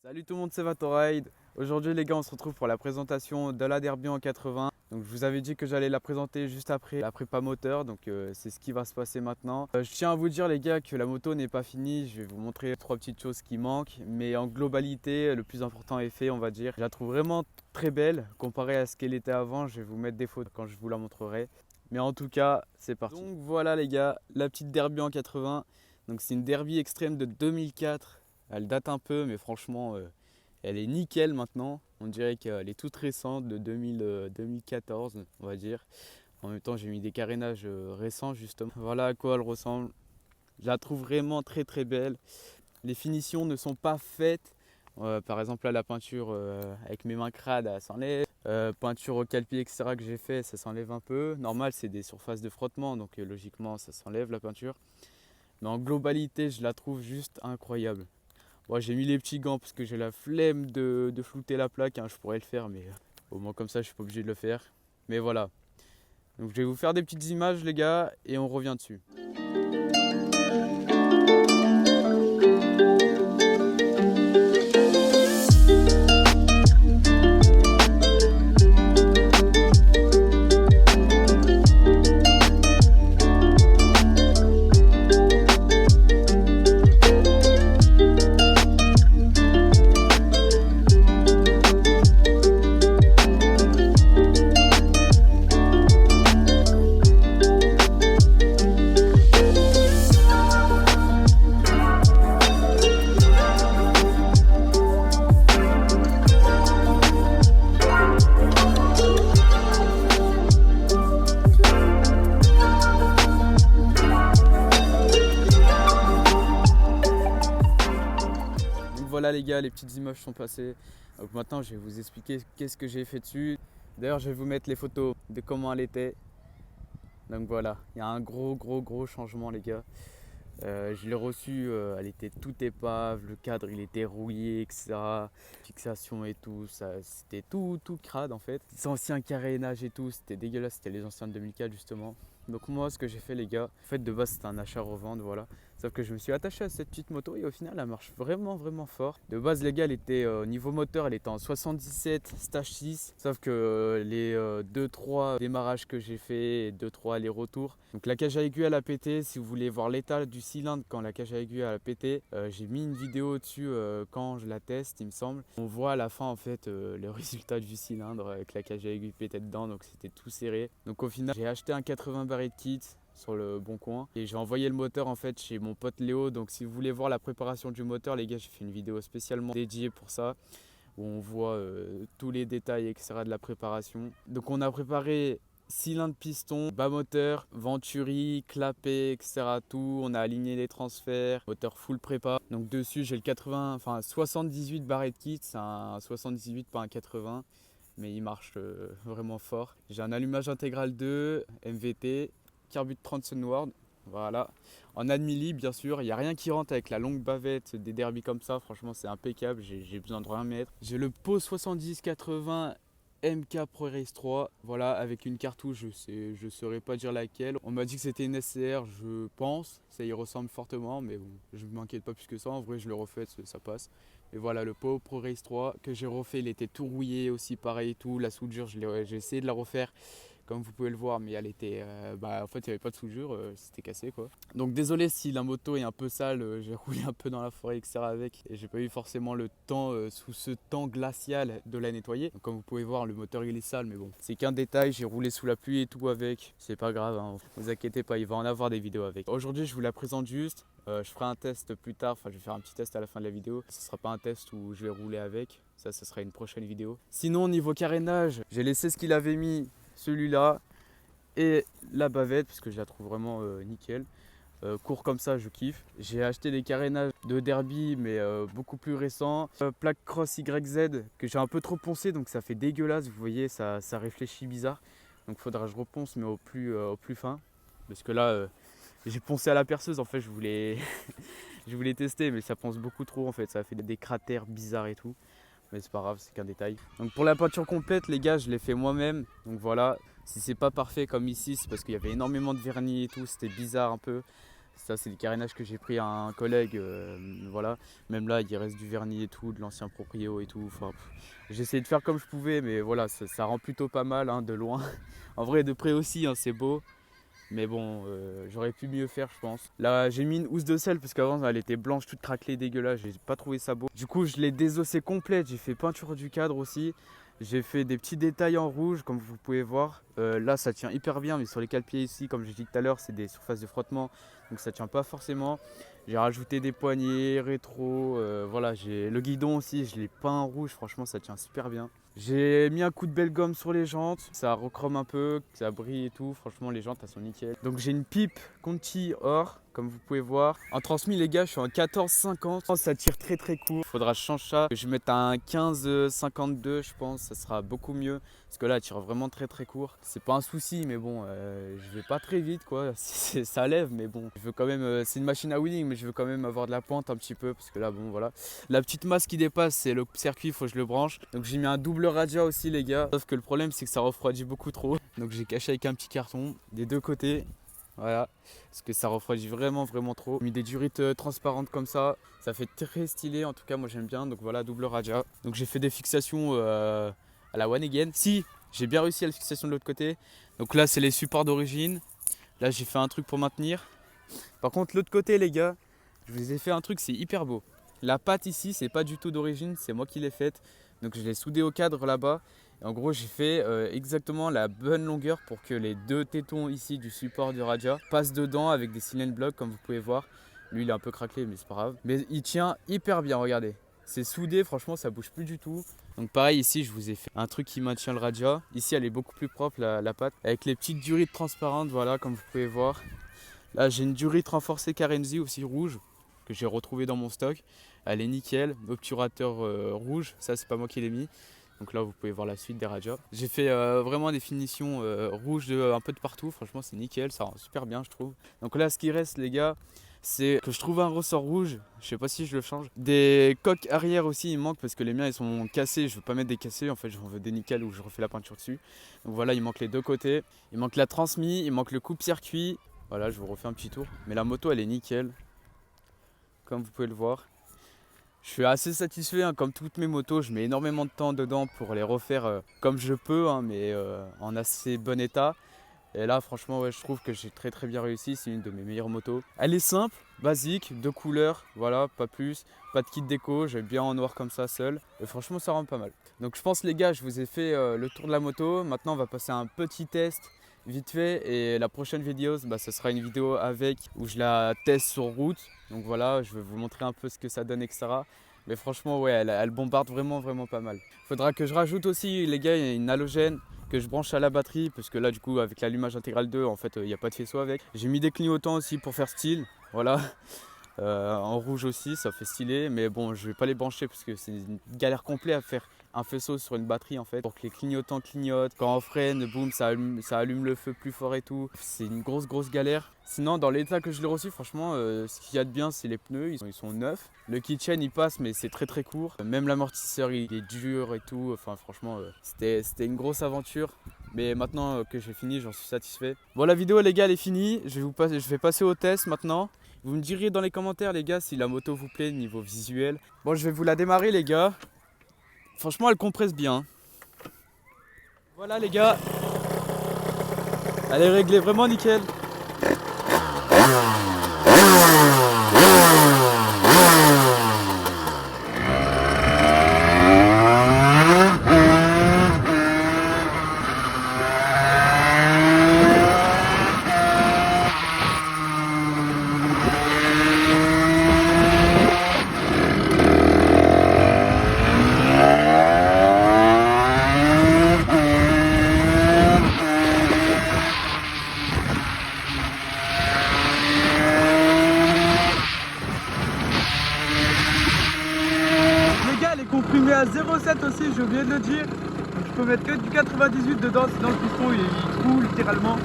Salut tout le monde, c'est Vatoride. Aujourd'hui les gars, on se retrouve pour la présentation de la Derby en 80. Donc je vous avais dit que j'allais la présenter juste après la prépa moteur, donc c'est ce qui va se passer maintenant. Je tiens à vous dire les gars que la moto n'est pas finie, je vais vous montrer trois petites choses qui manquent, mais en globalité le plus important est fait, on va dire. Je la trouve vraiment très belle comparée à ce qu'elle était avant. Je vais vous mettre des photos quand je vous la montrerai. Mais en tout cas, c'est parti. Donc voilà les gars, la petite Derby en 80. Donc c'est une Derby extrême de 2004. Elle date un peu, mais franchement, elle est nickel maintenant. On dirait qu'elle est toute récente, de 2014, on va dire. En même temps, j'ai mis des carénages récents, justement. Voilà à quoi elle ressemble. Je la trouve vraiment très très belle. Les finitions ne sont pas faites. Par exemple, là, la peinture avec mes mains crades, elle s'enlève. Peinture au calpi, etc. que j'ai fait, ça s'enlève un peu. Normal, c'est des surfaces de frottement, donc logiquement, ça s'enlève la peinture. Mais en globalité, je la trouve juste incroyable. Bon, j'ai mis les petits gants parce que j'ai la flemme de flouter la plaque. Je pourrais le faire, mais au moins comme ça, je suis pas obligé de le faire. Mais voilà. Donc je vais vous faire des petites images, les gars, et on revient dessus. Voilà les gars, les petites images sont passées. Donc maintenant je vais vous expliquer qu'est-ce que j'ai fait dessus. D'ailleurs je vais vous mettre les photos de comment elle était. Donc voilà, il y a un gros changement les gars. Je l'ai reçue, elle était toute épave, le cadre il était rouillé, etc. Fixation et tout, c'était tout crade en fait. C'est ancien carénage et tout, c'était dégueulasse, c'était les anciens de 2004 justement. Donc moi ce que j'ai fait les gars, en fait de base c'était un achat-revente voilà. Sauf que je me suis attaché à cette petite moto et au final elle marche vraiment fort. De base les gars elle était niveau moteur, elle était en 77 stage 6. Sauf que les 2-3 démarrages que j'ai fait et 2-3 allers-retours. Donc la cage à aiguille elle a pété. Si vous voulez voir l'état du cylindre quand la cage à aiguille elle a pété, j'ai mis une vidéo dessus quand je la teste il me semble. On voit à la fin en fait le résultat du cylindre avec la cage à aiguille pétée dedans, donc c'était tout serré. Donc au final j'ai acheté un 80 barré de kit sur le bon coin et j'ai envoyé le moteur en fait chez mon pote Léo. Donc si vous voulez voir la préparation du moteur les gars, j'ai fait une vidéo spécialement dédiée pour ça où on voit tous les détails etc de la préparation. Donc on a préparé cylindre piston, bas moteur, venturi, clapet, etc. tout. On a aligné les transferts, moteur full prépa. Donc dessus j'ai le 78 barré de kit, c'est un 78 pas un 80. Mais il marche vraiment fort. J'ai un allumage intégral 2, MVT, carbute 30 Sunward, voilà. En admili bien sûr, il n'y a rien qui rentre avec la longue bavette des derbies comme ça, franchement c'est impeccable, j'ai besoin de rien mettre. J'ai le Pau 70-80 MK Pro Race 3, voilà, avec une cartouche, je saurais pas dire laquelle. On m'a dit que c'était une SCR, je pense, ça y ressemble fortement, mais bon, je ne m'inquiète pas plus que ça, en vrai je le refais, ça passe. Et voilà le Pau Pro Race 3 que j'ai refait, il était tout rouillé aussi, pareil et tout. La soudure, j'ai essayé de la refaire comme vous pouvez le voir, mais elle était, en fait il n'y avait pas de soudure, c'était cassé quoi. Donc désolé si la moto est un peu sale, j'ai roulé un peu dans la forêt etc avec et j'ai pas eu forcément le temps sous ce temps glacial de la nettoyer. Donc comme vous pouvez voir le moteur il est sale, mais bon c'est qu'un détail, j'ai roulé sous la pluie et tout avec, c'est pas grave, hein. Vous inquiétez pas, il va en avoir des vidéos avec. Aujourd'hui je vous la présente juste, je ferai un test plus tard, enfin je vais faire un petit test à la fin de la vidéo. Ce sera pas un test où je vais rouler avec, ça sera une prochaine vidéo. Sinon niveau carénage, j'ai laissé ce qu'il avait mis, celui-là et la bavette parce que je la trouve vraiment nickel. Court comme ça je kiffe. J'ai acheté des carénages de derby mais beaucoup plus récents. Plaque cross YZ que j'ai un peu trop poncé donc ça fait dégueulasse, vous voyez ça réfléchit bizarre. Donc faudra que je reponce mais au plus fin. Parce que là j'ai poncé à la perceuse en fait, je voulais je voulais tester mais ça ponce beaucoup trop en fait, ça fait des cratères bizarres et tout. Mais c'est pas grave, c'est qu'un détail. Donc pour la peinture complète les gars, je l'ai fait moi-même. Donc voilà, si c'est pas parfait comme ici, c'est parce qu'il y avait énormément de vernis et tout, c'était bizarre un peu. Ça, c'est des carénages que j'ai pris à un collègue. Voilà. Même là, il reste du vernis et tout, de l'ancien proprio et tout. Enfin, j'ai essayé de faire comme je pouvais, mais voilà, ça rend plutôt pas mal hein, de loin. En vrai, de près aussi, hein, c'est beau. Mais bon, j'aurais pu mieux faire, je pense. Là, j'ai mis une housse de sel parce qu'avant, elle était blanche, toute craquelée, dégueulasse. J'ai pas trouvé ça beau. Du coup, je l'ai désossée complète. J'ai fait peinture du cadre aussi. J'ai fait des petits détails en rouge, comme vous pouvez voir. Là, ça tient hyper bien, mais sur les cale-pieds ici, comme j'ai dit tout à l'heure, c'est des surfaces de frottement. Donc ça tient pas forcément. J'ai rajouté des poignées rétro. Voilà, j'ai le guidon aussi, je l'ai peint en rouge. Franchement, ça tient super bien. J'ai mis un coup de belle gomme sur les jantes, ça rechrome un peu, ça brille et tout, franchement les jantes elles sont nickel. Donc j'ai une pipe Conti or, comme vous pouvez voir. En transmis les gars, je suis en 14,50, ça tire très très court. Faudra que je change ça, je vais mettre un 15,52 je pense, ça sera beaucoup mieux. Parce que là, elle tire vraiment très très court. C'est pas un souci, mais bon, je vais pas très vite quoi. Ça lève, mais bon, je veux quand même. C'est une machine à wheeling, mais je veux quand même avoir de la pente un petit peu. Parce que là, bon, voilà. La petite masse qui dépasse, c'est le circuit, il faut que je le branche. Donc j'ai mis un double radia aussi, les gars. Sauf que le problème, c'est que ça refroidit beaucoup trop. Donc j'ai caché avec un petit carton des deux côtés. Voilà, parce que ça refroidit vraiment vraiment trop. J'ai mis des durites transparentes comme ça fait très stylé, en tout cas moi j'aime bien. Donc voilà, double radia. Donc j'ai fait des fixations à la One Again. Si, j'ai bien réussi à la fixation de l'autre côté. Donc là c'est les supports d'origine. Là j'ai fait un truc pour maintenir. Par contre l'autre côté les gars, je vous ai fait un truc, c'est hyper beau. La patte ici c'est pas du tout d'origine, c'est moi qui l'ai faite. Donc je l'ai soudé au cadre là-bas. Et en gros j'ai fait exactement la bonne longueur pour que les deux tétons ici du support du radia passent dedans avec des cylindres blocs comme vous pouvez voir. Lui il est un peu craquelé mais c'est pas grave. Mais il tient hyper bien, regardez. C'est soudé, franchement ça bouge plus du tout. Donc pareil ici je vous ai fait un truc qui maintient le radia. Ici elle est beaucoup plus propre la patte. Avec les petites durites transparentes, voilà comme vous pouvez voir. Là j'ai une durite renforcée Karenzi aussi rouge que j'ai retrouvé dans mon stock. Elle est nickel, obturateur rouge, ça c'est pas moi qui l'ai mis. Donc là vous pouvez voir la suite des radias. J'ai fait vraiment des finitions rouges un peu de partout, franchement c'est nickel, ça rend super bien je trouve. Donc là ce qui reste les gars, c'est que je trouve un ressort rouge, je sais pas si je le change. Des coques arrière aussi il manque parce que les miens ils sont cassés, je veux pas mettre des cassés, en fait j'en veux des nickel où je refais la peinture dessus. Donc voilà, il manque les deux côtés, il manque la transmis, il manque le coupe-circuit. Voilà, je vous refais un petit tour. Mais la moto elle est nickel, comme vous pouvez le voir. Je suis assez satisfait, hein, comme toutes mes motos, je mets énormément de temps dedans pour les refaire comme je peux, hein, mais en assez bon état. Et là franchement ouais, je trouve que j'ai très très bien réussi, c'est une de mes meilleures motos. Elle est simple, basique, deux couleurs, voilà, pas plus, pas de kit déco, j'aime bien en noir comme ça seul. Et franchement ça rend pas mal. Donc je pense les gars, je vous ai fait le tour de la moto, maintenant on va passer à un petit test vite fait et la prochaine vidéo ce sera une vidéo avec où je la teste sur route. Donc voilà, je vais vous montrer un peu ce que ça donne etc. Mais franchement ouais, elle bombarde vraiment vraiment pas mal. Faudra que je rajoute aussi les gars une halogène que je branche à la batterie parce que là du coup avec l'allumage intégral 2 en fait il n'y a pas de faisceau avec. J'ai mis des clignotants aussi pour faire style, voilà. En rouge aussi ça fait stylé, mais bon je vais pas les brancher parce que c'est une galère complète à faire un faisceau sur une batterie en fait pour que les clignotants clignotent. Quand on freine, boum, ça allume le feu plus fort et tout. C'est une grosse galère. Sinon dans l'état que je l'ai reçu franchement ce qu'il y a de bien c'est les pneus, ils sont neufs. Le keychain il passe mais c'est très court. Même l'amortisseur il est dur et tout. Enfin franchement c'était une grosse aventure. Mais maintenant que j'ai fini j'en suis satisfait. Bon la vidéo les gars elle est finie. Je vais passer au test maintenant. Vous me direz dans les commentaires les gars si la moto vous plaît niveau visuel. Bon je vais vous la démarrer les gars. Franchement elle compresse bien. Voilà les gars. Elle est réglée vraiment nickel. Comprimé à 0,7 aussi, j'ai oublié de le dire. Donc je peux mettre que du 98 dedans, sinon le piston il coule littéralement.